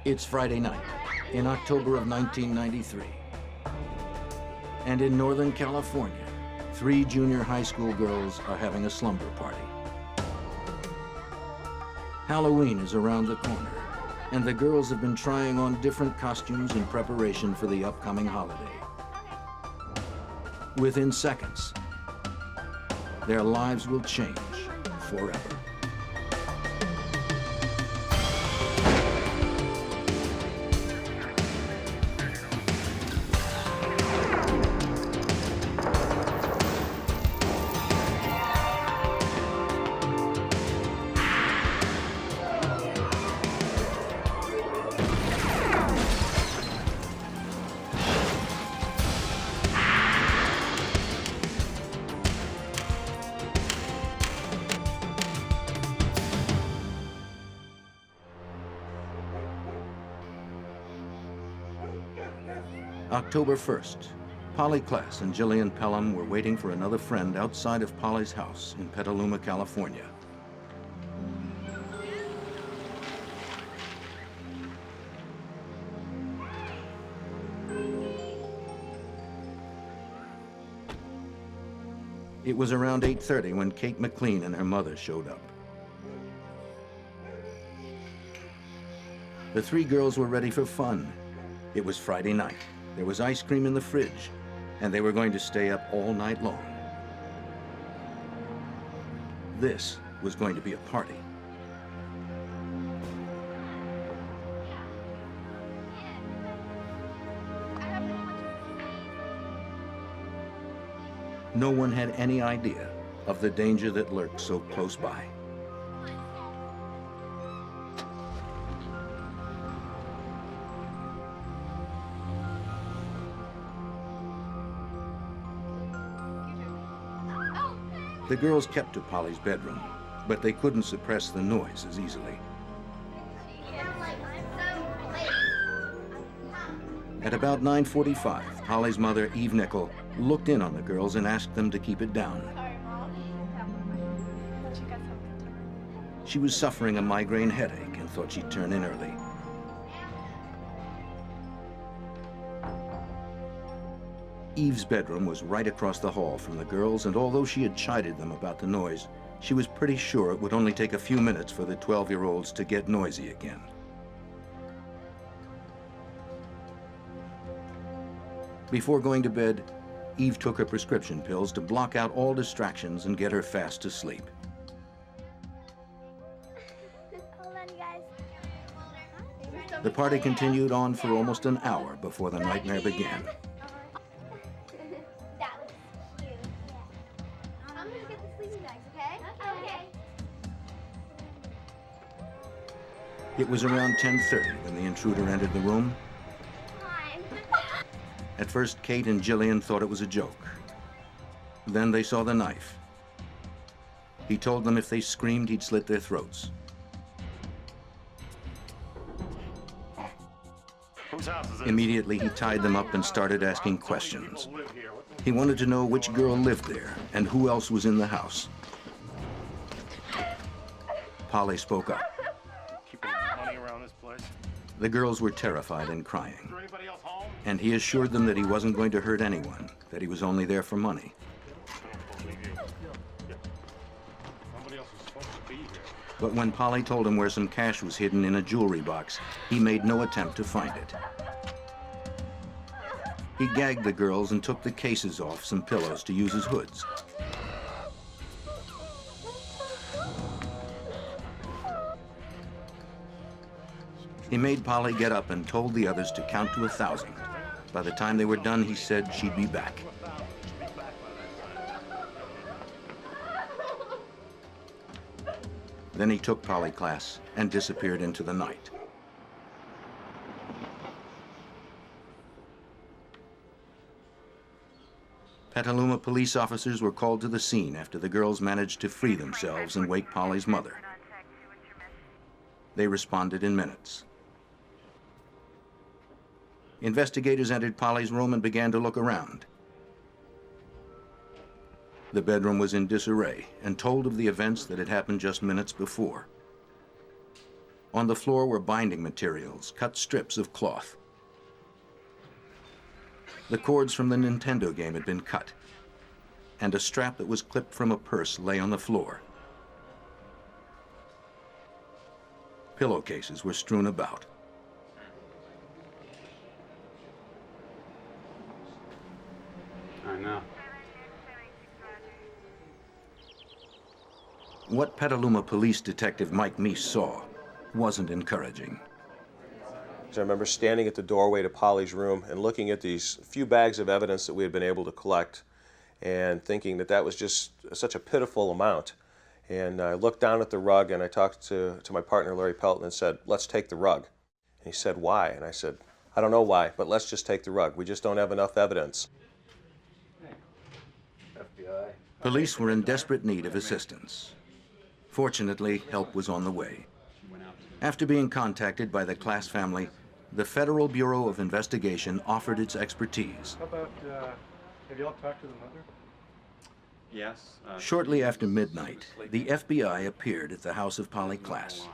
It's Friday night in October of 1993. And in Northern California, 3 junior high school girls are having a slumber party. Halloween is around the corner, and the girls have been trying on different costumes in preparation for the upcoming holiday. Within seconds, their lives will change forever. October 1st, Polly Klaas and Jillian Pelham were waiting for another friend outside of Polly's house in Petaluma, California. It was around 8:30 when Kate McLean and her mother showed up. The 3 girls were ready for fun. It was Friday night. There was ice cream in the fridge, and they were going to stay up all night long. This was going to be a party. No one had any idea of the danger that lurked so close by. The girls kept to Polly's bedroom, but they couldn't suppress the noise as easily. At about 9:45, Polly's mother, Eve Nickel, looked in on the girls and asked them to keep it down. She was suffering a migraine headache and thought she'd turn in early. Eve's bedroom was right across the hall from the girls, and although she had chided them about the noise, she was pretty sure it would only take a few minutes for the 12-year-olds to get noisy again. Before going to bed, Eve took her prescription pills to block out all distractions and get her fast to sleep. Hold on, guys. The party continued on for almost an hour before the nightmare began. That was cute. Yeah. I'm gonna get the sleeping bags, okay? Okay. It was around 10:30 when the intruder entered the room. At first, Kate and Jillian thought it was a joke. Then they saw the knife. He told them if they screamed, he'd slit their throats. Whose house is this? Immediately, he tied them up and started asking questions. He wanted to know which girl lived there and who else was in the house. Polly spoke up. Keeping money around this place. The girls were terrified and crying, Is there anybody else home? and he assured them that he wasn't going to hurt anyone, that he was only there for money. I don't believe you. Somebody else is supposed to be here. But when Polly told him where some cash was hidden in a jewelry box, he made no attempt to find it. He gagged the girls and took the cases off some pillows to use as hoods. He made Polly get up and told the others to count to 1,000. By the time they were done, he said she'd be back. Then he took Polly Klaas and disappeared into the night. Petaluma police officers were called to the scene after the girls managed to free themselves and wake Polly's mother. They responded in minutes. Investigators entered Polly's room and began to look around. The bedroom was in disarray and told of the events that had happened just minutes before. On the floor were binding materials, cut strips of cloth. The cords from the Nintendo game had been cut, and a strap that was clipped from a purse lay on the floor. Pillowcases were strewn about. I know. What Petaluma Police Detective Mike Meese saw wasn't encouraging. I remember standing at the doorway to Polly's room and looking at these few bags of evidence that we had been able to collect and thinking that that was just such a pitiful amount. And I looked down at the rug and I talked to my partner, Larry Pelton, and said, let's take the rug. And he said, why? And I said, I don't know why, but let's just take the rug. We just don't have enough evidence. FBI. Police were in desperate need of assistance. Fortunately, help was on the way. After being contacted by the Klaas family, the Federal Bureau of Investigation offered its expertise. How about, have y'all talked to the mother? Yes. Shortly after midnight, the FBI appeared at the house of Polly Klaas.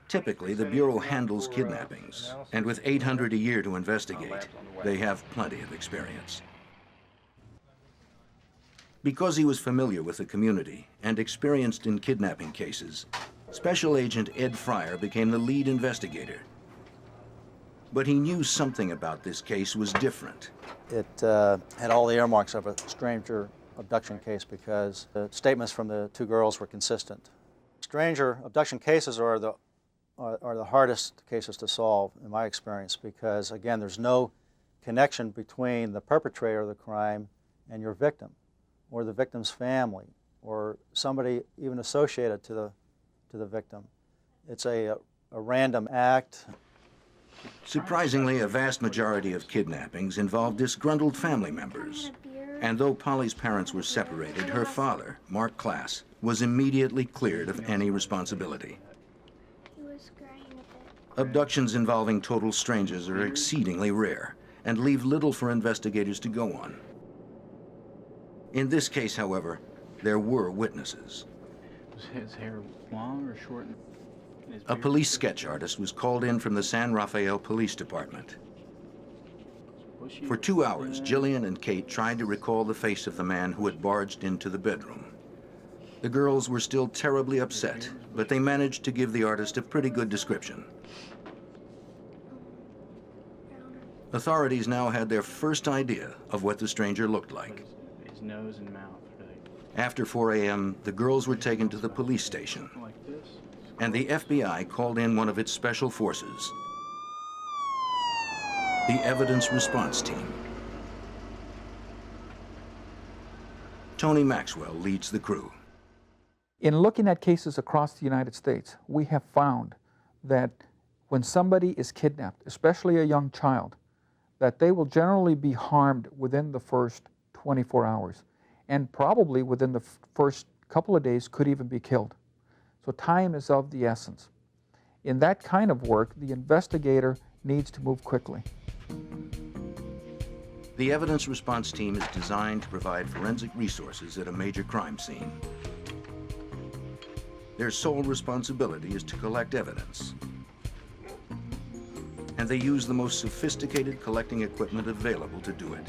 Typically, the Bureau handles kidnappings, and with 800 a year to investigate, they have plenty of experience. Because he was familiar with the community and experienced in kidnapping cases, Special Agent Ed Fryer became the lead investigator. But he knew something about this case was different. It had all the earmarks of a stranger abduction case because the statements from the two girls were consistent. Stranger abduction cases are the hardest cases to solve, in my experience, because, again, there's no connection between the perpetrator of the crime and your victim, or the victim's family, or somebody even associated to the victim. It's a random act. Surprisingly, a vast majority of kidnappings involved disgruntled family members. And though Polly's parents were separated, her father, Mark Klaas, was immediately cleared of any responsibility. Abductions involving total strangers are exceedingly rare and leave little for investigators to go on. In this case, however, there were witnesses. Was his hair long or short? A police sketch artist was called in from the San Rafael Police Department. For 2 hours, Jillian and Kate tried to recall the face of the man who had barged into the bedroom. The girls were still terribly upset, but they managed to give the artist a pretty good description. Authorities now had their first idea of what the stranger looked like. His nose and mouth. After 4 a.m., the girls were taken to the police station, Like this. and the FBI called in one of its special forces, the Evidence Response Team. Tony Maxwell leads the crew. In looking at cases across the United States, we have found that when somebody is kidnapped, especially a young child, that they will generally be harmed within the first 24 hours, and probably within the first couple of days could even be killed. So time is of the essence. In that kind of work, the investigator needs to move quickly. The Evidence Response Team is designed to provide forensic resources at a major crime scene. Their sole responsibility is to collect evidence. And they use the most sophisticated collecting equipment available to do it.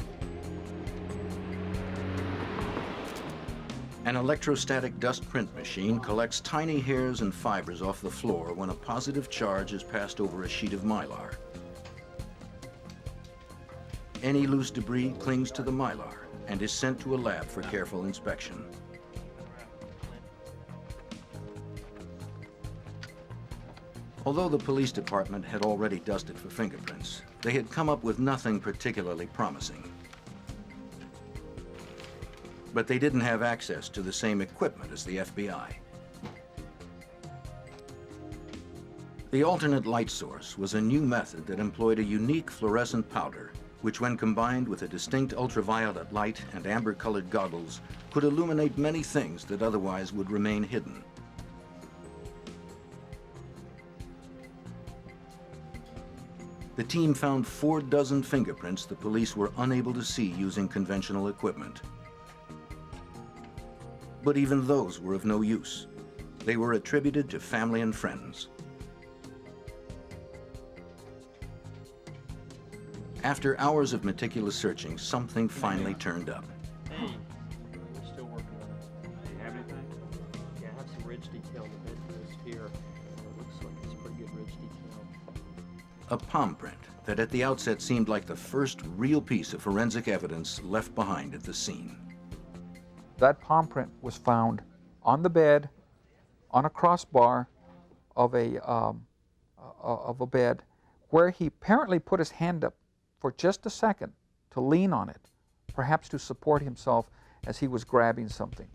An electrostatic dust print machine collects tiny hairs and fibers off the floor when a positive charge is passed over a sheet of mylar. Any loose debris clings to the mylar and is sent to a lab for careful inspection. Although the police department had already dusted for fingerprints, they had come up with nothing particularly promising. But they didn't have access to the same equipment as the FBI. The alternate light source was a new method that employed a unique fluorescent powder, which when combined with a distinct ultraviolet light and amber-colored goggles, could illuminate many things that otherwise would remain hidden. The team found 4 dozen fingerprints the police were unable to see using conventional equipment. But even those were of no use. They were attributed to family and friends. After hours of meticulous searching, something finally turned up. Hey, we're still working on it. Do you have anything? Yeah, I have some ridge detail in the bedpost here. It looks like it's pretty good ridge detail. A palm print that at the outset seemed like the first real piece of forensic evidence left behind at the scene. That palm print was found on the bed, on a crossbar of a bed, where he apparently put his hand up for just a second to lean on it, perhaps to support himself as he was grabbing something.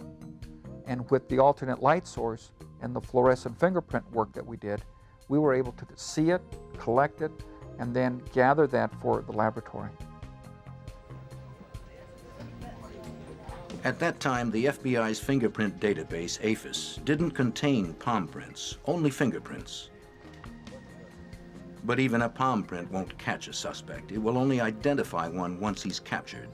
And with the alternate light source and the fluorescent fingerprint work that we did, we were able to see it, collect it, and then gather that for the laboratory. At that time, the FBI's fingerprint database, AFIS, didn't contain palm prints, only fingerprints. But even a palm print won't catch a suspect. It will only identify one once he's captured.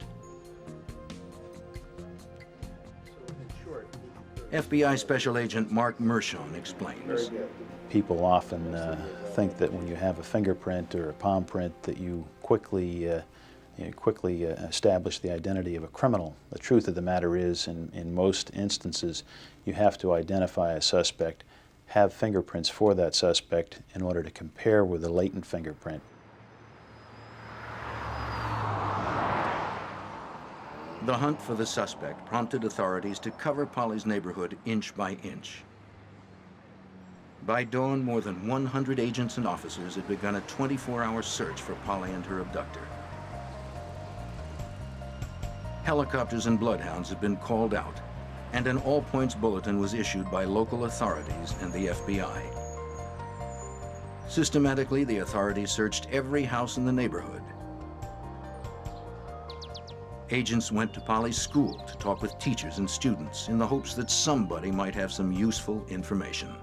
FBI Special Agent Mark Mershon explains. People often think that when you have a fingerprint or a palm print that you quickly establish the identity of a criminal. The truth of the matter is, in most instances, you have to identify a suspect, have fingerprints for that suspect in order to compare with a latent fingerprint. The hunt for the suspect prompted authorities to cover Polly's neighborhood inch by inch. By dawn, more than 100 agents and officers had begun a 24-hour search for Polly and her abductor. Helicopters and bloodhounds had been called out, and an all-points bulletin was issued by local authorities and the FBI. Systematically, the authorities searched every house in the neighborhood. Agents went to Polly's school to talk with teachers and students in the hopes that somebody might have some useful information.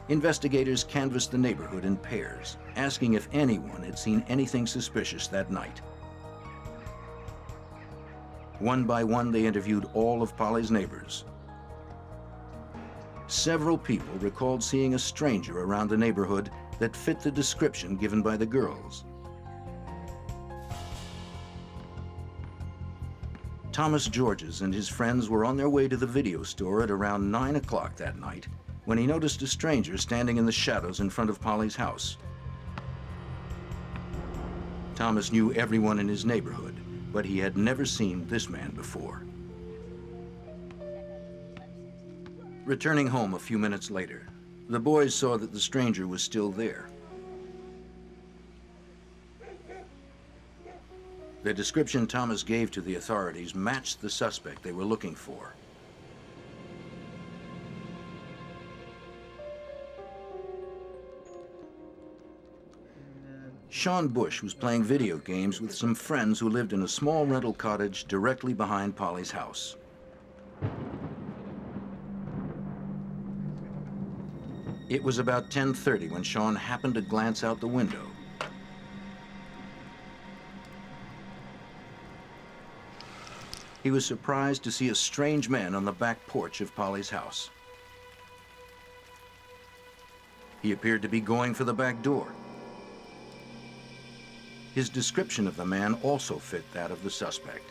Investigators canvassed the neighborhood in pairs, asking if anyone had seen anything suspicious that night. One by one, they interviewed all of Polly's neighbors. Several people recalled seeing a stranger around the neighborhood that fit the description given by the girls. Thomas Georges and his friends were on their way to the video store at around 9 o'clock that night when he noticed a stranger standing in the shadows in front of Polly's house. Thomas knew everyone in his neighborhood, but he had never seen this man before. Returning home a few minutes later, the boys saw that the stranger was still there. The description Thomas gave to the authorities matched the suspect they were looking for. Sean Bush was playing video games with some friends who lived in a small rental cottage directly behind Polly's house. It was about 10:30 when Sean happened to glance out the window. He was surprised to see a strange man on the back porch of Polly's house. He appeared to be going for the back door. His description of the man also fit that of the suspect.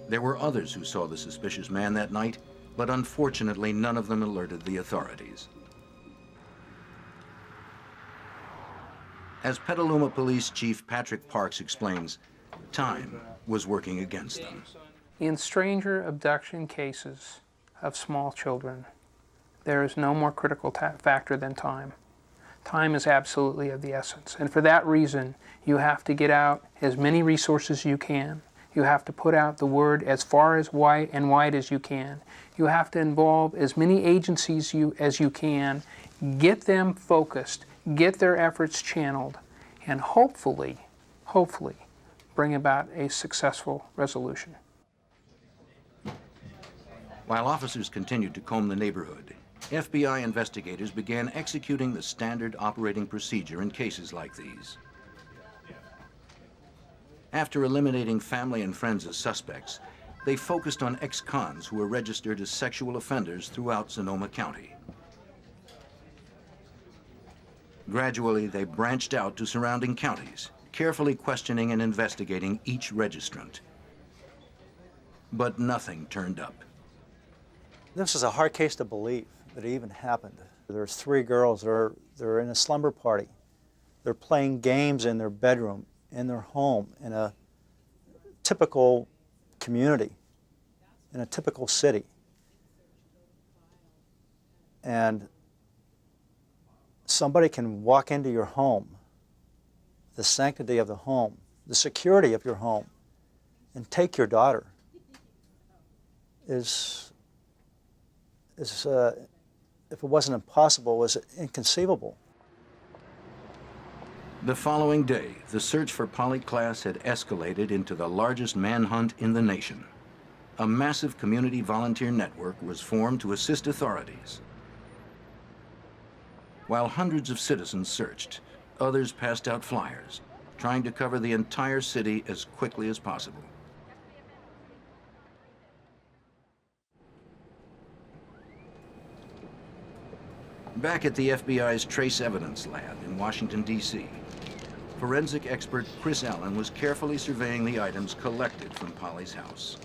There were others who saw the suspicious man that night, but unfortunately none of them alerted the authorities. As Petaluma Police Chief Patrick Parks explains, time was working against them. In stranger abduction cases of small children, there is no more critical factor than time. Time is absolutely of the essence. And for that reason, you have to get out as many resources as you can. You have to put out the word as far as wide as you can. You have to involve as many agencies as you can, get them focused, get their efforts channeled, and hopefully, bring about a successful resolution. While officers continued to comb the neighborhood, FBI investigators began executing the standard operating procedure in cases like these. After eliminating family and friends as suspects, they focused on ex-cons who were registered as sexual offenders throughout Sonoma County. Gradually, they branched out to surrounding counties, carefully questioning and investigating each registrant. But nothing turned up. This is a hard case to believe that it even happened. There's 3 girls, they're in a slumber party. They're playing games in their bedroom, in their home, in a typical community, in a typical city. And somebody can walk into your home, the sanctity of the home, the security of your home, and take your daughter is if it wasn't impossible, was inconceivable. The following day, the search for Polly Klaas had escalated into the largest manhunt in the nation. A massive community volunteer network was formed to assist authorities. While hundreds of citizens searched, others passed out flyers, trying to cover the entire city as quickly as possible. Back at the FBI's Trace Evidence Lab in Washington, D.C., forensic expert Chris Allen was carefully surveying the items collected from Polly's house.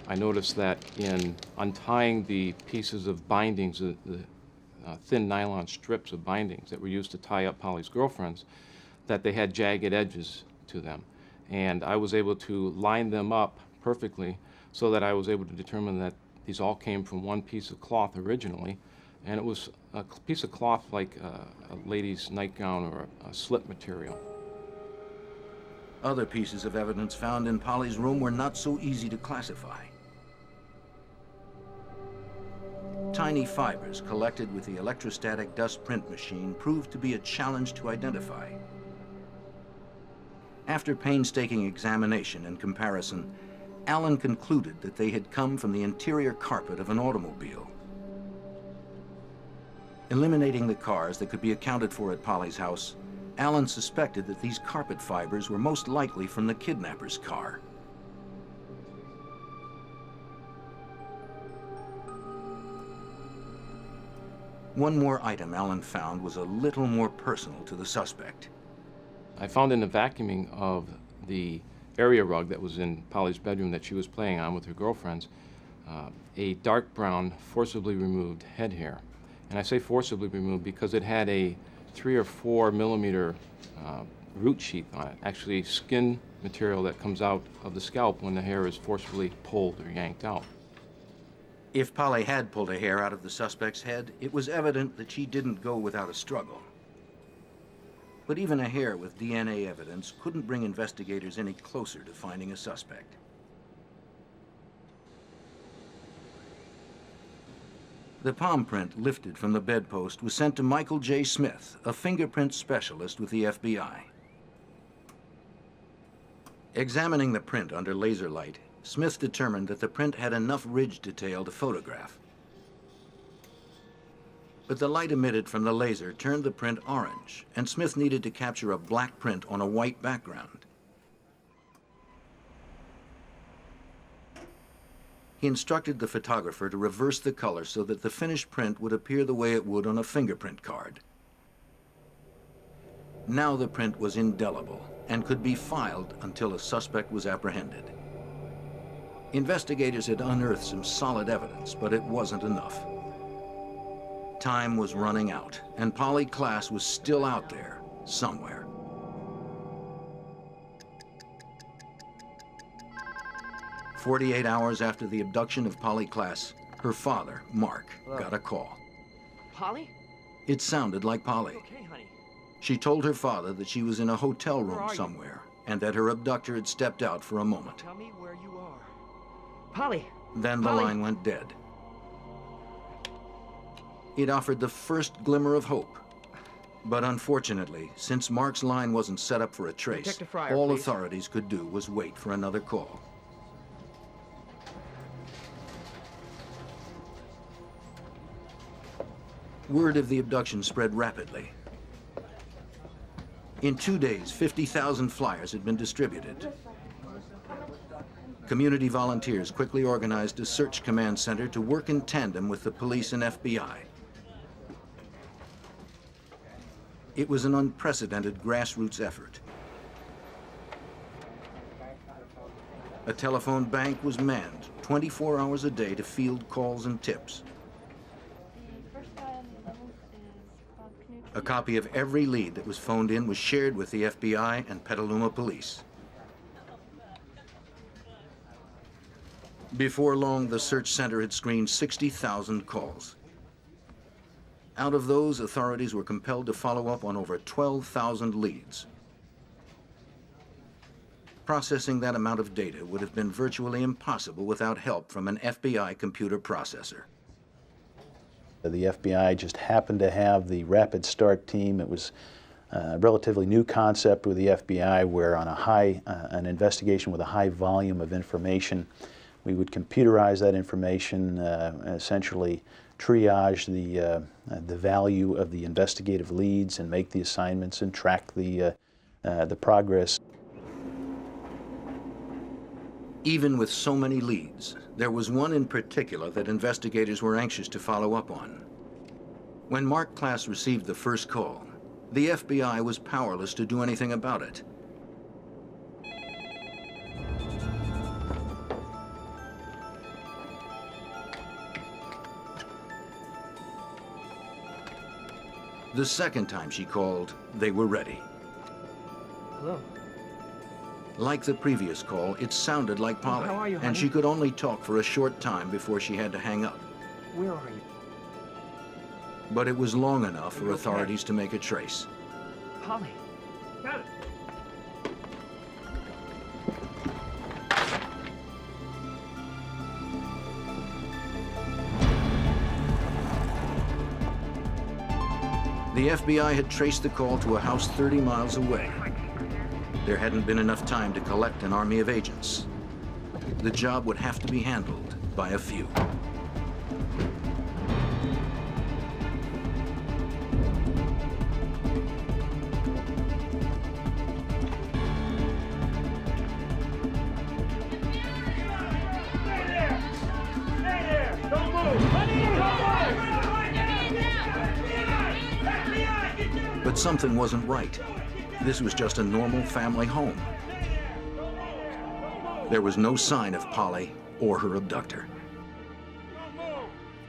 I noticed that in untying the pieces of bindings, the thin nylon strips of bindings that were used to tie up Polly's girlfriends, that they had jagged edges to them. And I was able to line them up perfectly so that I was able to determine that these all came from one piece of cloth originally, and it was a piece of cloth like a lady's nightgown or a slip material. Other pieces of evidence found in Polly's room were not so easy to classify. Tiny fibers collected with the electrostatic dust print machine proved to be a challenge to identify. After painstaking examination and comparison, Allen concluded that they had come from the interior carpet of an automobile. Eliminating the cars that could be accounted for at Polly's house, Allen suspected that these carpet fibers were most likely from the kidnapper's car. One more item Allen found was a little more personal to the suspect. I found in the vacuuming of the area rug that was in Polly's bedroom that she was playing on with her girlfriends, a dark brown, forcibly removed head hair. And I say forcibly removed because it had a 3 or 4 millimeter root sheath on it, actually skin material that comes out of the scalp when the hair is forcibly pulled or yanked out. If Polly had pulled a hair out of the suspect's head, it was evident that she didn't go without a struggle. But even a hair with DNA evidence couldn't bring investigators any closer to finding a suspect. The palm print lifted from the bedpost was sent to Michael J. Smith, a fingerprint specialist with the FBI. Examining the print under laser light, Smith determined that the print had enough ridge detail to photograph. But the light emitted from the laser turned the print orange, and Smith needed to capture a black print on a white background. He instructed the photographer to reverse the color so that the finished print would appear the way it would on a fingerprint card. Now the print was indelible and could be filed until a suspect was apprehended. Investigators had unearthed some solid evidence, but it wasn't enough. Time was running out, and Polly Klaas was still out there, somewhere. "48 hours after the abduction of Polly Klaas, her father, Mark, got a call. Polly? It sounded like Polly. Okay, honey. She told her father that she was in a hotel room somewhere, and that her abductor had stepped out for a moment. Tell me where you are. Polly! Then the Polly! line went dead. It offered the first glimmer of hope. But unfortunately, since Mark's line wasn't set up for a trace, Detective Fryer, all please. authorities could do was wait for another call. Word of the abduction spread rapidly. In 2 days, 50,000 flyers had been distributed. Community volunteers quickly organized a search command center to work in tandem with the police and FBI. It was an unprecedented grassroots effort. A telephone bank was manned 24 hours a day to field calls and tips. A copy of every lead that was phoned in was shared with the FBI and Petaluma police. Before long, the search center had screened 60,000 calls. Out of those, authorities were compelled to follow up on over 12,000 leads. Processing that amount of data would have been virtually impossible without help from an FBI computer processor. The FBI just happened to have the Rapid Start team. It was a relatively new concept with the FBI, where on an investigation with a high volume of information, we would computerize that information, essentially triage the value of the investigative leads and make the assignments and track the progress. Even with so many leads, there was one in particular that investigators were anxious to follow up on. When Mark Klaas received the first call, the FBI was powerless to do anything about it. The second time she called, they were ready. Hello. Like the previous call, it sounded like Polly, How are you, honey? and she could only talk for a short time before she had to hang up. Where are you? But it was long enough for okay? authorities to make a trace. Polly. Got it. The FBI had traced the call to a house 30 miles away. There hadn't been enough time to collect an army of agents. The job would have to be handled by a few. But something wasn't right. This was just a normal family home. There was no sign of Polly or her abductor.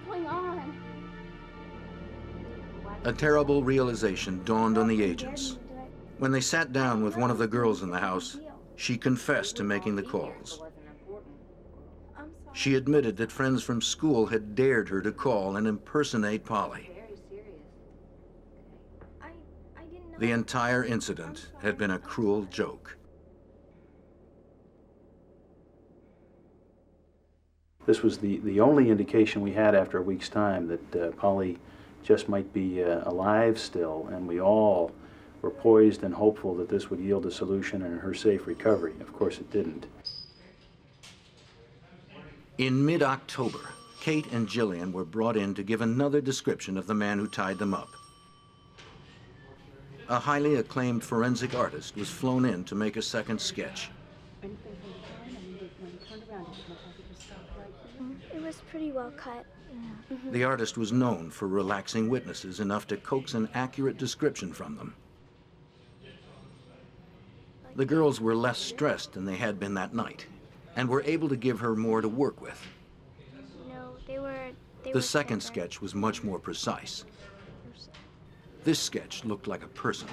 What's going on? A terrible realization dawned on the agents. When they sat down with one of the girls in the house, she confessed to making the calls. I'm sorry. She admitted that friends from school had dared her to call and impersonate Polly. I didn't know. The entire incident had been a cruel joke. This was the only indication we had after a week's time that Polly just might be alive still, and we all were poised and hopeful that this would yield a solution and her safe recovery. Of course, it didn't. In mid-October, Kate and Jillian were brought in to give another description of the man who tied them up. A highly acclaimed forensic artist was flown in to make a second sketch. It was pretty well cut. The artist was known for relaxing witnesses enough to coax an accurate description from them. The girls were less stressed than they had been that night, and were able to give her more to work with. No, they were. The second sketch was much more precise. This sketch looked like a person.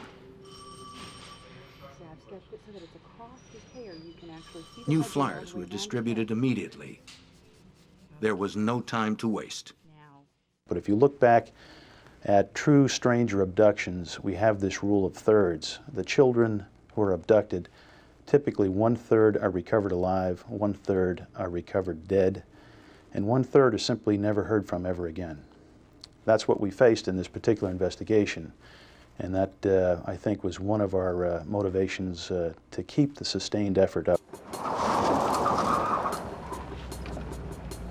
New flyers were distributed immediately. There was no time to waste. But if you look back at true stranger abductions, we have this rule of thirds. The children who are abducted, typically 1/3 are recovered alive, 1/3 are recovered dead, and 1/3 are simply never heard from ever again. That's what we faced in this particular investigation, and that, I think, was one of our motivations to keep the sustained effort up.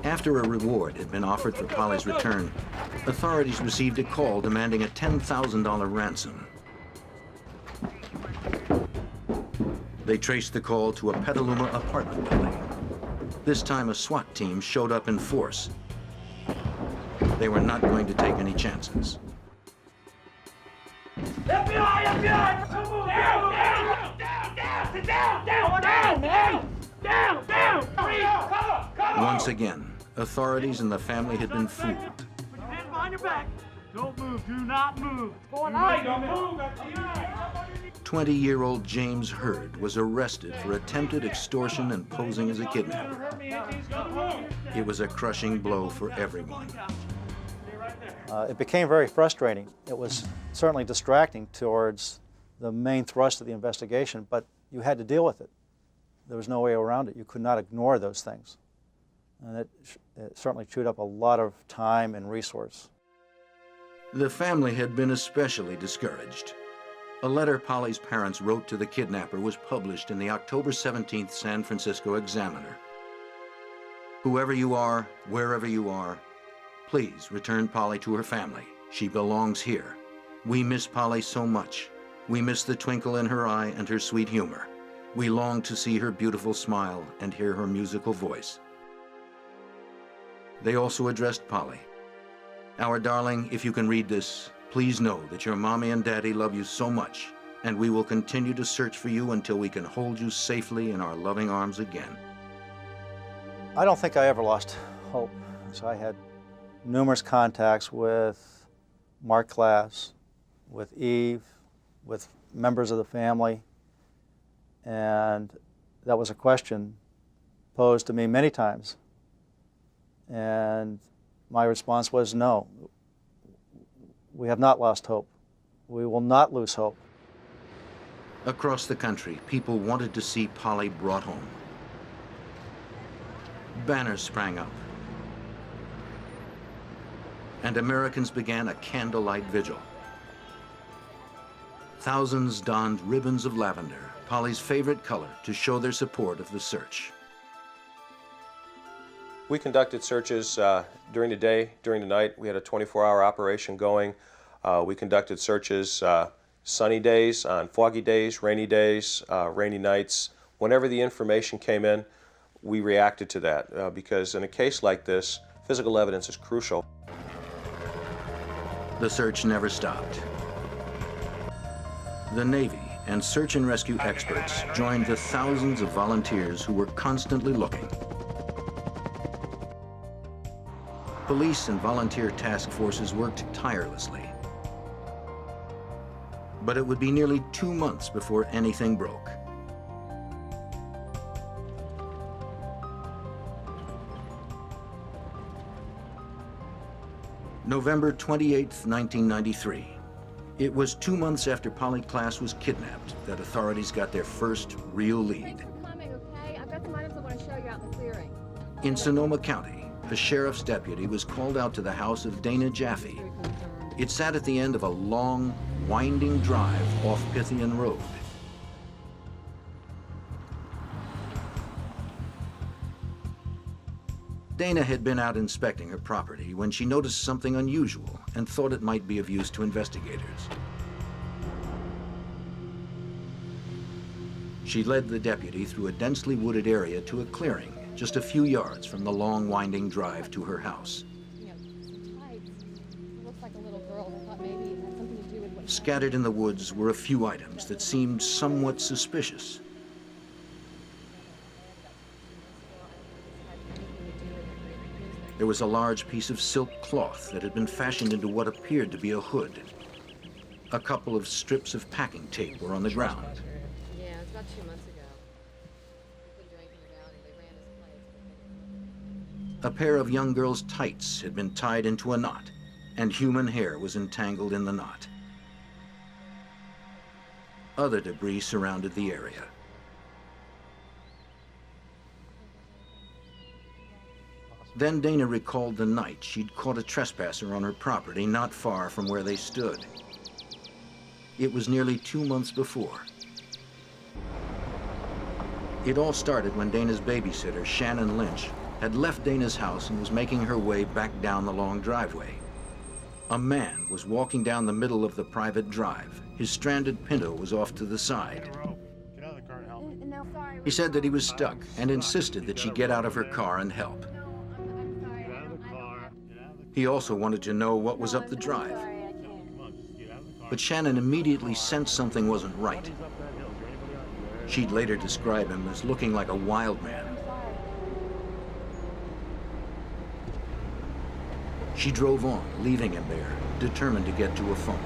After a reward had been offered for Polly's return, authorities received a call demanding a $10,000 ransom. They traced the call to a Petaluma apartment building. This time a SWAT team showed up in force. They were not going to take any chances. FBI! FBI! Down! Down! Down! Down! Sit down! Down! Down! Down! Down! Down! Cover! Cover! Once again, authorities and the family had been fooled. Put your hands behind your back. Don't move. Do not move. Going on. Don't move. 20-year-old James Hurd was arrested for attempted extortion and posing as a kidnapper. It was a crushing blow for everyone. It became very frustrating. It was certainly distracting towards the main thrust of the investigation, but you had to deal with it. There was no way around it. You could not ignore those things. And it certainly chewed up a lot of time and resource. The family had been especially discouraged. A letter Polly's parents wrote to the kidnapper was published in the October 17th San Francisco Examiner. Whoever you are, wherever you are, please return Polly to her family. She belongs here. We miss Polly so much. We miss the twinkle in her eye and her sweet humor. We long to see her beautiful smile and hear her musical voice. They also addressed Polly. Our darling, if you can read this, please know that your mommy and daddy love you so much, and we will continue to search for you until we can hold you safely in our loving arms again. I don't think I ever lost hope. So I had numerous contacts with Mark Klaas, with Eve, with members of the family, and that was a question posed to me many times. And my response was no. We have not lost hope. We will not lose hope. Across the country, people wanted to see Polly brought home. Banners sprang up, and Americans began a candlelight vigil. Thousands donned ribbons of lavender, Polly's favorite color, to show their support of the search. We conducted searches during the day, during the night. We had a 24-hour operation going. We conducted searches sunny days, on foggy days, rainy nights. Whenever the information came in, we reacted to that because in a case like this, physical evidence is crucial. The search never stopped. The Navy and search and rescue experts joined the thousands of volunteers who were constantly looking. Police and volunteer task forces worked tirelessly. But it would be nearly 2 months before anything broke. November 28, 1993. It was 2 months after Polly Klaas was kidnapped that authorities got their first real lead. Thanks for coming, okay? I've got some items I want to show you out in the clearing. In Sonoma County, a sheriff's deputy was called out to the house of Dana Jaffe. It sat at the end of a long, winding drive off Pythian Road. Dana had been out inspecting her property when she noticed something unusual and thought it might be of use to investigators. She led the deputy through a densely wooded area to a clearing just a few yards from the long, winding drive to her house. You know, some tights. It looks like a little girl. I thought maybe it had something to do with what... Scattered in the woods were a few items that seemed somewhat suspicious. There was a large piece of silk cloth that had been fashioned into what appeared to be a hood. A couple of strips of packing tape were on the ground. Yeah, it's about 2 months ago. We couldn't do anything about it. They ran his place. A pair of young girl's tights had been tied into a knot, and human hair was entangled in the knot. Other debris surrounded the area. Then Dana recalled the night she'd caught a trespasser on her property not far from where they stood. It was nearly 2 months before. It all started when Dana's babysitter, Shannon Lynch, had left Dana's house and was making her way back down the long driveway. A man was walking down the middle of the private drive. His stranded Pinto was off to the side. Get out of the car and help me. He said that he was stuck and insisted that she get out of her car and help. He also wanted to know what was up the drive. But Shannon immediately sensed something wasn't right. She'd later describe him as looking like a wild man. She drove on, leaving him there, determined to get to a phone.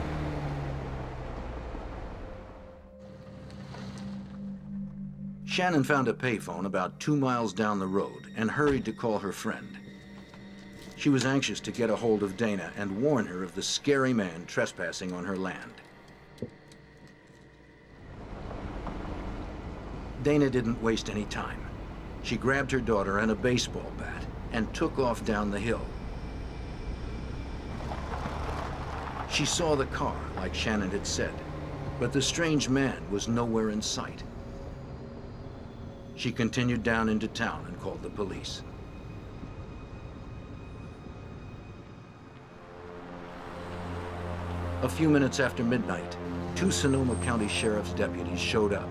Shannon found a payphone about 2 miles down the road and hurried to call her friend. She was anxious to get a hold of Dana and warn her of the scary man trespassing on her land. Dana didn't waste any time. She grabbed her daughter and a baseball bat and took off down the hill. She saw the car, like Shannon had said, but the strange man was nowhere in sight. She continued down into town and called the police. A few minutes after midnight, 2 Sonoma County Sheriff's deputies showed up.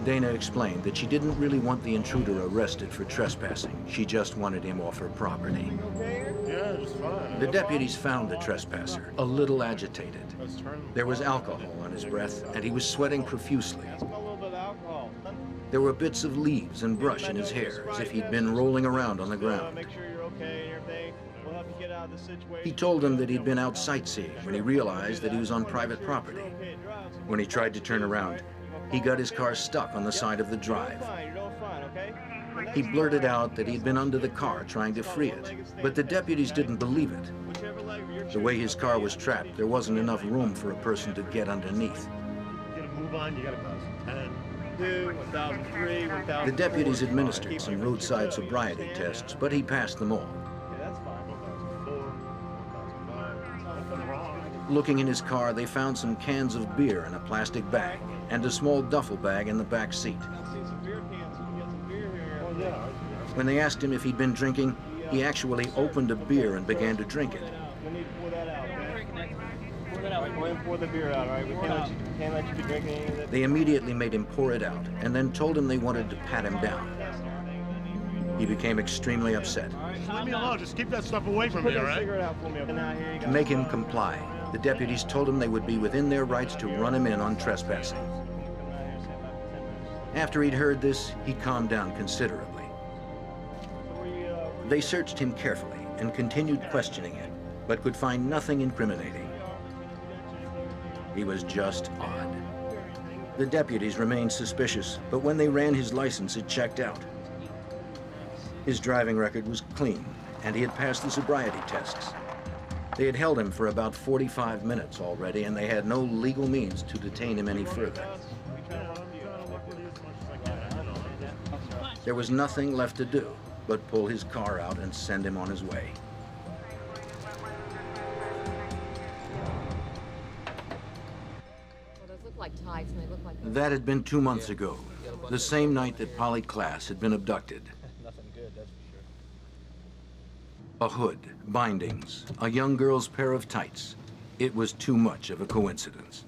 Dana explained that she didn't really want the intruder arrested for trespassing. She just wanted him off her property. The deputies found the trespasser, a little agitated. There was alcohol on his breath, and he was sweating profusely. There were bits of leaves and brush in his hair, as if he'd been rolling around on the ground. He told them that he'd been out sightseeing when he realized that he was on private property. When he tried to turn around, he got his car stuck on the side of the drive. He blurted out that he'd been under the car trying to free it, but the deputies didn't believe it. The way his car was trapped, there wasn't enough room for a person to get underneath. The deputies administered some roadside sobriety tests, but he passed them all. Looking in his car, they found some cans of beer in a plastic bag and a small duffel bag in the back seat. When they asked him if he'd been drinking, he actually opened a beer and began to drink it. They immediately made him pour it out and then told him they wanted to pat him down. He became extremely upset. Leave me alone. Just keep that stuff away from me, all right? To make him comply, the deputies told him they would be within their rights to run him in on trespassing. After he'd heard this, he calmed down considerably. They searched him carefully and continued questioning him, but could find nothing incriminating. He was just odd. The deputies remained suspicious, but when they ran his license, it checked out. His driving record was clean, and he had passed the sobriety tests. They had held him for about 45 minutes already, and they had no legal means to detain him any further. There was nothing left to do but pull his car out and send him on his way. Well, those look like tights, and they look like... That had been 2 months ago, the same night that Polly Klaas had been abducted. Nothing good, that's for sure. A hood, bindings, a young girl's pair of tights. It was too much of a coincidence.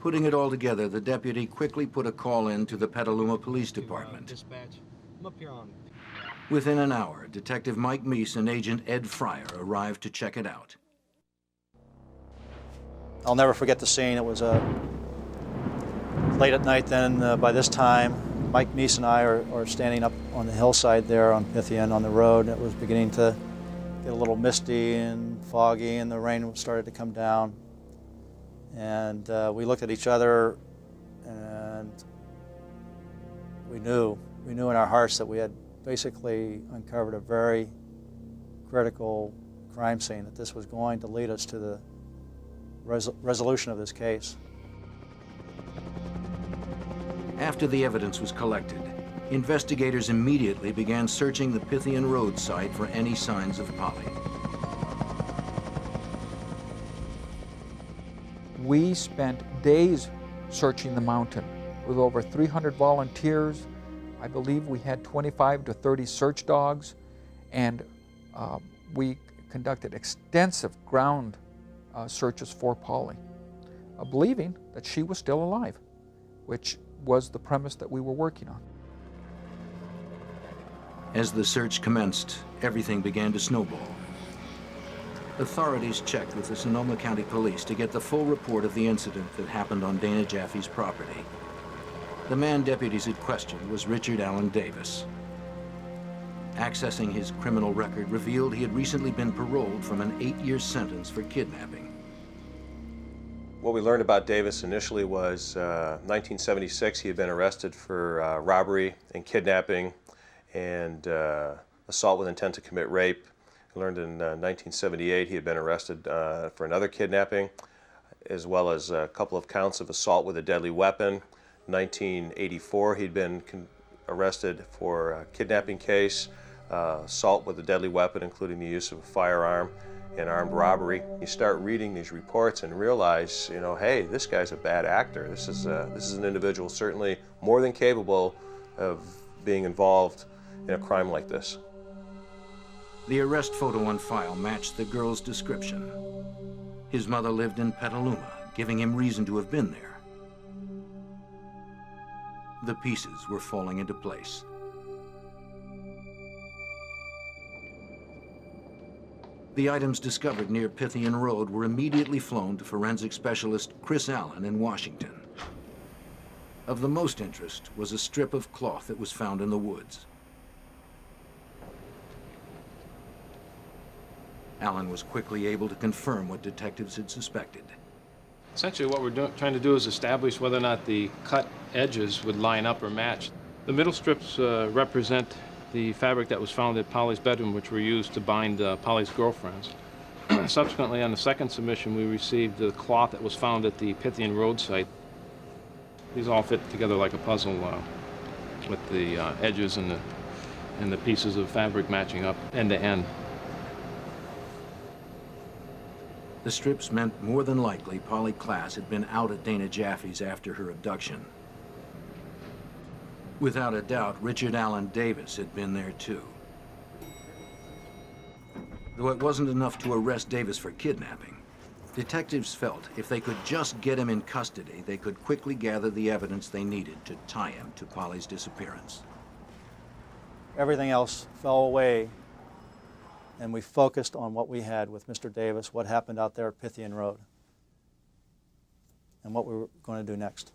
Putting it all together, the deputy quickly put a call in to the Petaluma Police Department. Dispatch. I'm up here on. Within an hour, Detective Mike Meese and Agent Ed Fryer arrived to check it out. I'll never forget the scene. It was late at night then. By this time, Mike Meese and I are standing up on the hillside there on Pythian on the road. It was beginning to get a little misty and foggy, and the rain started to come down. And we looked at each other, and we knew in our hearts that we had basically uncovered a very critical crime scene, that this was going to lead us to the resolution of this case. After the evidence was collected, investigators immediately began searching the Pythian Road site for any signs of Polly. We spent days searching the mountain with over 300 volunteers. I believe we had 25 to 30 search dogs, and we conducted extensive ground searches for Polly, believing that she was still alive. which was the premise that we were working on. As the search commenced, everything began to snowball. Authorities checked with the Sonoma County Police to get the full report of the incident that happened on Dana Jaffe's property. The man deputies had questioned was Richard Allen Davis. Accessing his criminal record revealed he had recently been paroled from an 8-year sentence for kidnapping. What we learned about Davis initially was 1976 he had been arrested for robbery and kidnapping and assault with intent to commit rape. We learned in 1978 he had been arrested for another kidnapping, as well as a couple of counts of assault with a deadly weapon. 1984 he'd been arrested for a kidnapping case, assault with a deadly weapon, including the use of a firearm, and armed robbery. You start reading these reports and realize, you know, hey, this guy's a bad actor. This is an individual certainly more than capable of being involved in a crime like this. The arrest photo on file matched the girl's description. His mother lived in Petaluma, giving him reason to have been there. The pieces were falling into place. The items discovered near Pythian Road were immediately flown to forensic specialist Chris Allen in Washington. Of the most interest was a strip of cloth that was found in the woods. Allen was quickly able to confirm what detectives had suspected. Essentially what we're trying to do is establish whether or not the cut edges would line up or match. The middle strips represent the fabric that was found at Polly's bedroom, which were used to bind Polly's girlfriends. Subsequently, on the second submission, we received the cloth that was found at the Pythian Road site. These all fit together like a puzzle with the edges and the pieces of fabric matching up end to end. The strips meant more than likely Polly Klaas had been out at Dana Jaffe's after her abduction. Without a doubt, Richard Allen Davis had been there too. Though it wasn't enough to arrest Davis for kidnapping, detectives felt if they could just get him in custody, they could quickly gather the evidence they needed to tie him to Polly's disappearance. Everything else fell away, and we focused on what we had with Mr. Davis, what happened out there at Pythian Road, and what we were going to do next.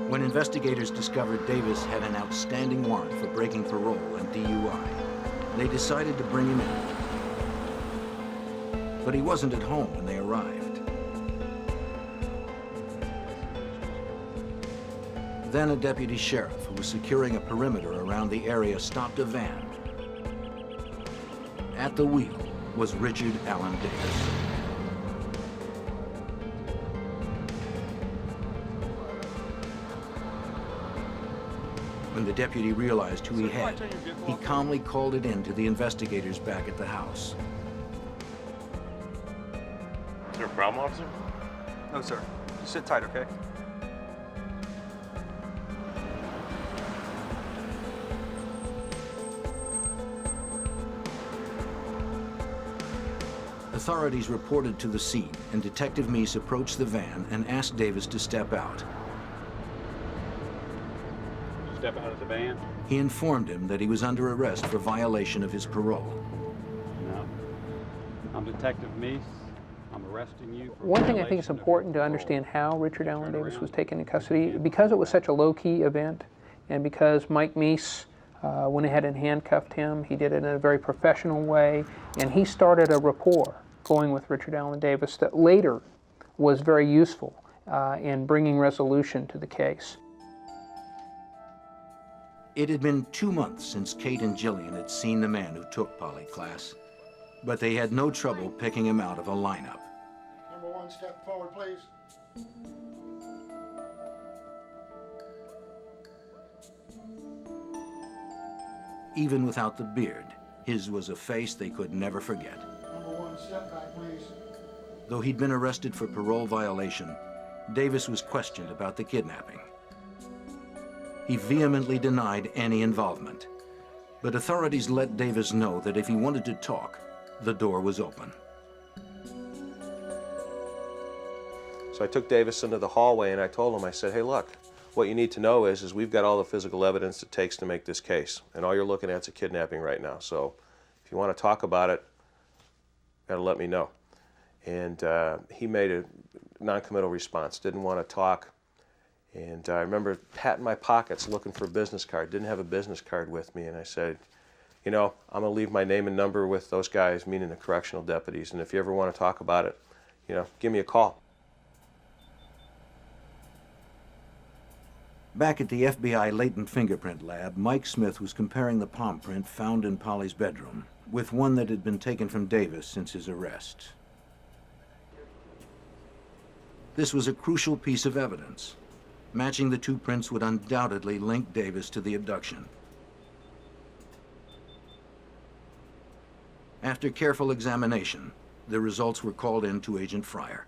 When investigators discovered Davis had an outstanding warrant for breaking parole and DUI, they decided to bring him in. But he wasn't at home when they arrived. Then a deputy sheriff who was securing a perimeter around the area stopped a van. At the wheel was Richard Allen Davis. When the deputy realized who he had, he calmly called it in to the investigators back at the house. Is there a problem, officer? No, sir. Just sit tight, okay? Authorities reported to the scene, and Detective Meese approached the van and asked Davis to step out. Step out of the van? He informed him that he was under arrest for violation of his parole. No. I'm Detective Meese. I'm arresting you for One thing I think it's important to understand how Richard Allen Davis was taken into custody, because it was such a low-key event, and because Mike Meese went ahead and handcuffed him, he did it in a very professional way, and he started a rapport going with Richard Allen Davis that later was very useful in bringing resolution to the case. It had been 2 months since Kate and Jillian had seen the man who took Polly Klaas, but they had no trouble picking him out of a lineup. Number one, step forward, please. Even without the beard, his was a face they could never forget. Number one, step back, please. Though he'd been arrested for parole violation, Davis was questioned about the kidnapping. He vehemently denied any involvement, but authorities let Davis know that if he wanted to talk, the door was open. So I took Davis into the hallway and I told him, I said, hey, look, what you need to know is we've got all the physical evidence it takes to make this case. And all you're looking at is a kidnapping right now. So if you want to talk about it, you got to let me know. And he made a non-committal response, didn't want to talk. And I remember patting my pockets looking for a business card, didn't have a business card with me. And I said, you know, I'm going to leave my name and number with those guys, meaning the correctional deputies. And if you ever want to talk about it, you know, give me a call. Back at the FBI latent fingerprint lab, Mike Smith was comparing the palm print found in Polly's bedroom with one that had been taken from Davis since his arrest. This was a crucial piece of evidence. Matching the two prints would undoubtedly link Davis to the abduction. After careful examination, the results were called in to Agent Fryer.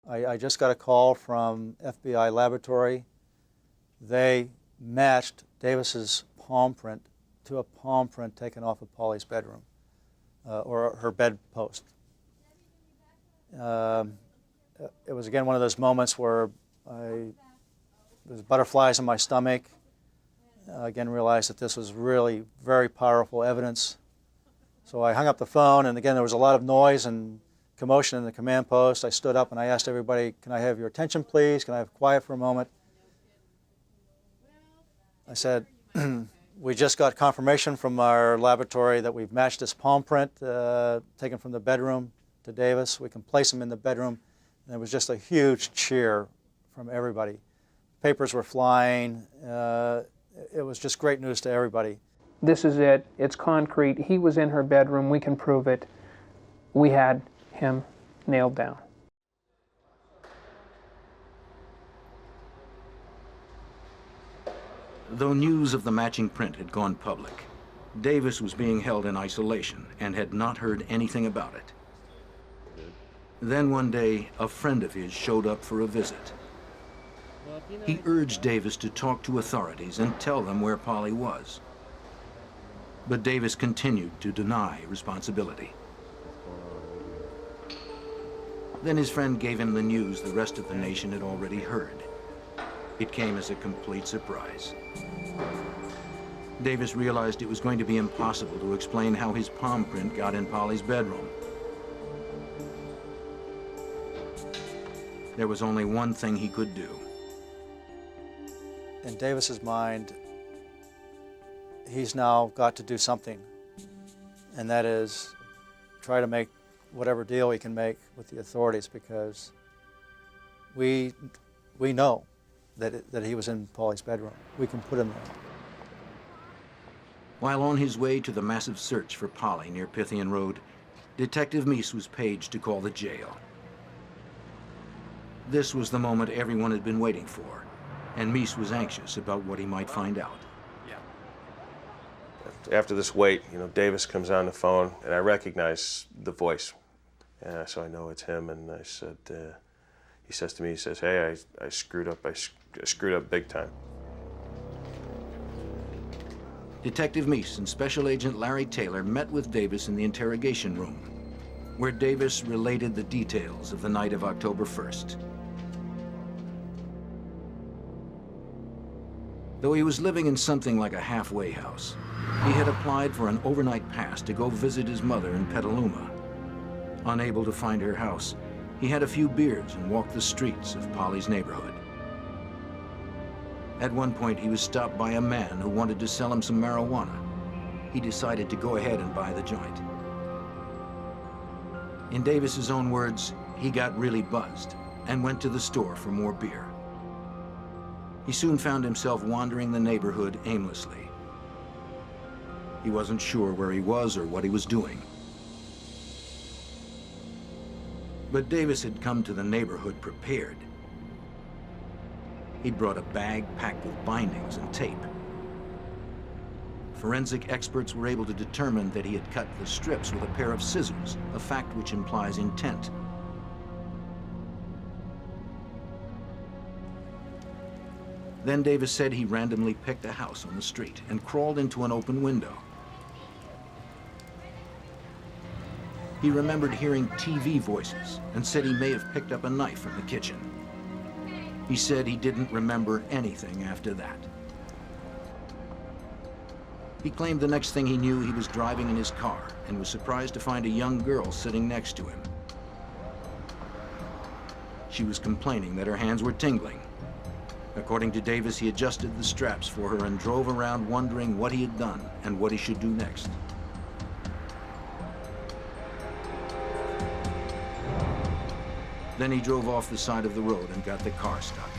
I just got a call from FBI laboratory. They matched Davis's palm print to a palm print taken off of Polly's bedroom, or her bedpost. It was again one of those moments where there's butterflies in my stomach. Again, realized that this was really very powerful evidence. So I hung up the phone, and again there was a lot of noise and commotion in the command post. I stood up and I asked everybody, "Can I have your attention, please? Can I have quiet for a moment?" I said, "We just got confirmation from our laboratory that we've matched this palm print taken from the bedroom to Davis. We can place him in the bedroom." And there was just a huge cheer from everybody. Papers were flying. It was just great news to everybody. This is it. It's concrete. He was in her bedroom. We can prove it. We had him nailed down. Though news of the matching print had gone public, Davis was being held in isolation and had not heard anything about it. Then one day, a friend of his showed up for a visit. He urged Davis to talk to authorities and tell them where Polly was. But Davis continued to deny responsibility. Then his friend gave him the news the rest of the nation had already heard. It came as a complete surprise. Davis realized it was going to be impossible to explain how his palm print got in Polly's bedroom. There was only one thing he could do. In Davis's mind, he's now got to do something, and that is try to make whatever deal he can make with the authorities, because we know that he was in Polly's bedroom. We can put him there. While on his way to the massive search for Polly near Pythian Road, Detective Meese was paged to call the jail. This was the moment everyone had been waiting for, and Meese was anxious about what he might find out. After this wait, you know, Davis comes on the phone, and I recognize the voice. So I know it's him, and I said, he says to me, he says, "Hey, I screwed up. I screwed up big time." Detective Meese and Special Agent Larry Taylor met with Davis in the interrogation room, where Davis related the details of the night of October 1st. Though he was living in something like a halfway house, he had applied for an overnight pass to go visit his mother in Petaluma. Unable to find her house, he had a few beers and walked the streets of Polly's neighborhood. At one point, he was stopped by a man who wanted to sell him some marijuana. He decided to go ahead and buy the joint. In Davis's own words, he got really buzzed and went to the store for more beer. He soon found himself wandering the neighborhood aimlessly. He wasn't sure where he was or what he was doing. But Davis had come to the neighborhood prepared. He'd brought a bag packed with bindings and tape. Forensic experts were able to determine that he had cut the strips with a pair of scissors, a fact which implies intent. Then Davis said he randomly picked a house on the street and crawled into an open window. He remembered hearing TV voices and said he may have picked up a knife from the kitchen. He said he didn't remember anything after that. He claimed the next thing he knew, he was driving in his car and was surprised to find a young girl sitting next to him. She was complaining that her hands were tingling. According to Davis, he adjusted the straps for her and drove around wondering what he had done and what he should do next. Then he drove off the side of the road and got the car stuck.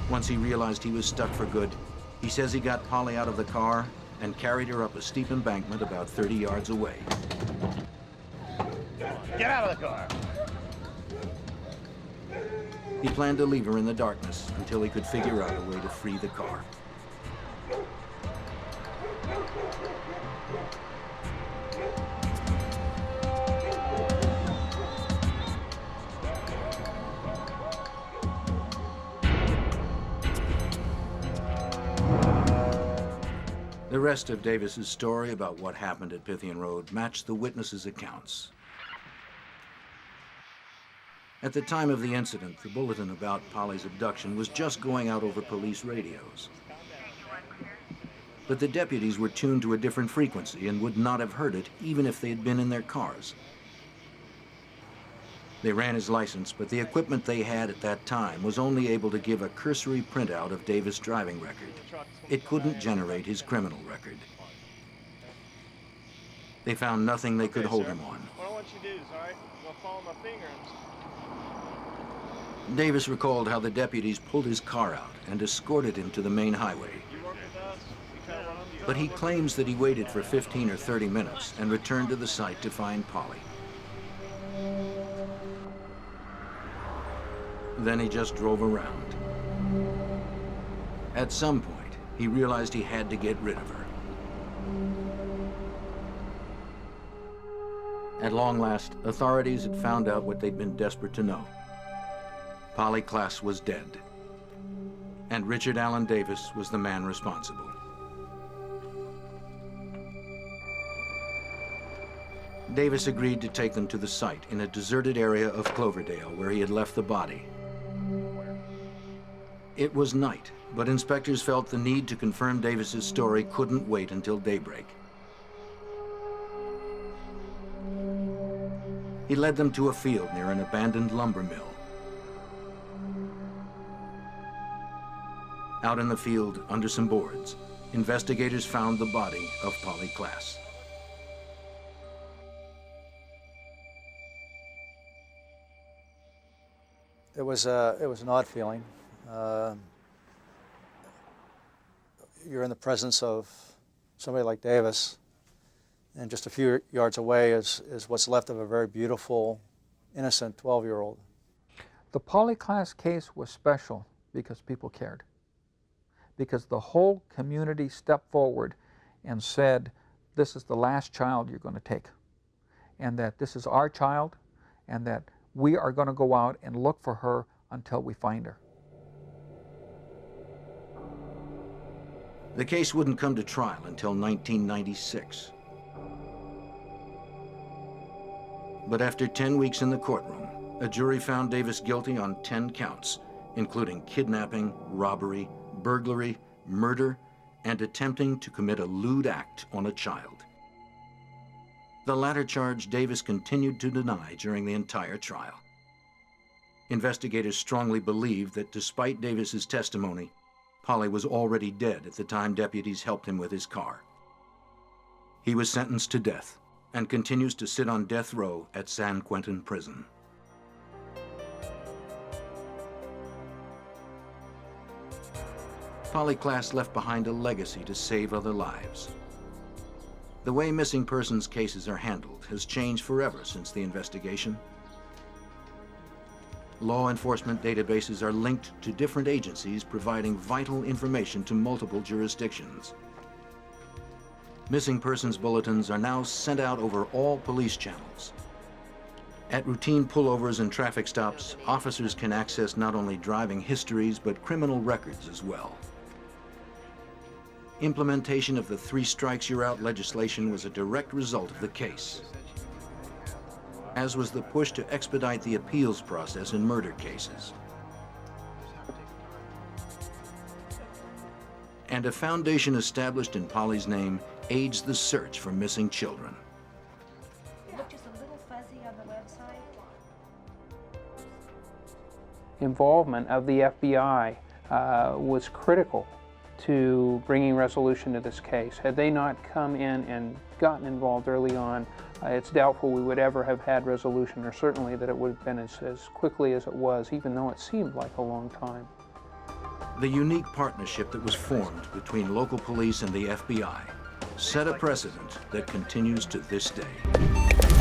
Once he realized he was stuck for good, he says he got Polly out of the car and carried her up a steep embankment about 30 yards away. Get out of the car! He planned to leave her in the darkness until he could figure out a way to free the car. The rest of Davis's story about what happened at Pythian Road matched the witnesses' accounts. At the time of the incident, the bulletin about Polly's abduction was just going out over police radios. But the deputies were tuned to a different frequency and would not have heard it even if they had been in their cars. They ran his license, but the equipment they had at that time was only able to give a cursory printout of Davis' driving record. It couldn't generate his criminal record. They found nothing they could hold him on. What I want you to do is, all right, go follow my finger. Davis recalled how the deputies pulled his car out and escorted him to the main highway. But he claims that he waited for 15 or 30 minutes and returned to the site to find Polly. Then he just drove around. At some point, he realized he had to get rid of her. At long last, authorities had found out what they'd been desperate to know. Polly Klaas was dead, and Richard Allen Davis was the man responsible. Davis agreed to take them to the site in a deserted area of Cloverdale where he had left the body. It was night, but inspectors felt the need to confirm Davis's story couldn't wait until daybreak. He led them to a field near an abandoned lumber mill. Out in the field, under some boards, investigators found the body of Polly Klaas. It was an odd feeling. You're in the presence of somebody like Davis, and just a few yards away is what's left of a very beautiful, innocent 12-year-old. The Polly Klaas case was special because people cared. Because the whole community stepped forward and said, this is the last child you're going to take, and that this is our child, and that we are going to go out and look for her until we find her. The case wouldn't come to trial until 1996. But after 10 weeks in the courtroom, a jury found Davis guilty on 10 counts, including kidnapping, robbery, burglary, murder, and attempting to commit a lewd act on a child. The latter charge Davis continued to deny during the entire trial. Investigators strongly believed that despite Davis's testimony, Polly was already dead at the time deputies helped him with his car. He was sentenced to death and continues to sit on death row at San Quentin Prison. Polly Klaas left behind a legacy to save other lives. The way missing persons cases are handled has changed forever since the investigation. Law enforcement databases are linked to different agencies providing vital information to multiple jurisdictions. Missing persons bulletins are now sent out over all police channels. At routine pullovers and traffic stops, officers can access not only driving histories, but criminal records as well. Implementation of the 3 strikes you're out legislation was a direct result of the case, as was the push to expedite the appeals process in murder cases. And a foundation established in Polly's name aids the search for missing children. It looked just a little fuzzy on the website. Involvement of the FBI was critical to bringing resolution to this case. Had they not come in and gotten involved early on, it's doubtful we would ever have had resolution, or certainly that it would have been as quickly as it was, even though it seemed like a long time. The unique partnership that was formed between local police and the FBI set a precedent that continues to this day.